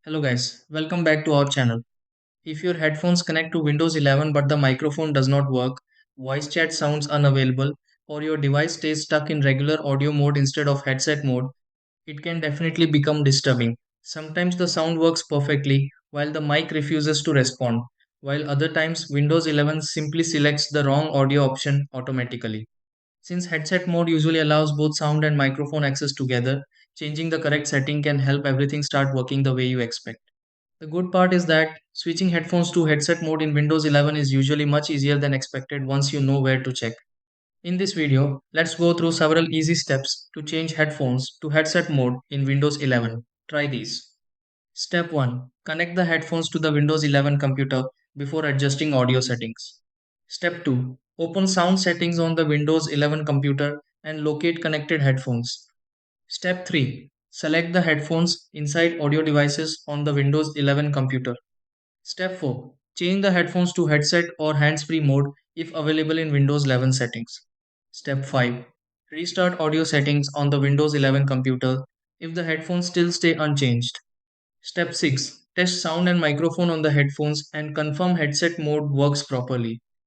Hello guys, welcome back to our channel. If your headphones connect to Windows 11 but the microphone does not work, voice chat sounds unavailable, or your device stays stuck in regular audio mode instead of headset mode, it can definitely become disturbing. Sometimes the sound works perfectly while the mic refuses to respond, while other times Windows 11 simply selects the wrong audio option automatically. Since headset mode usually allows both sound and microphone access together, changing the correct setting can help everything start working the way you expect. The good part is that switching headphones to headset mode in Windows 11 is usually much easier than expected once you know where to check. In this video, let's go through several easy steps to change headphones to headset mode in Windows 11. Try these. Step 1. Connect the headphones to the Windows 11 computer before adjusting audio settings. Step 2. Open sound settings on the Windows 11 computer and locate connected headphones. Step 3. Select the headphones inside audio devices on the Windows 11 computer. Step 4. Change the headphones to headset or hands-free mode if available in Windows 11 settings. Step 5. Restart audio settings on the Windows 11 computer if the headphones still stay unchanged. Step 6. Test sound and microphone on the headphones and confirm headset mode works properly.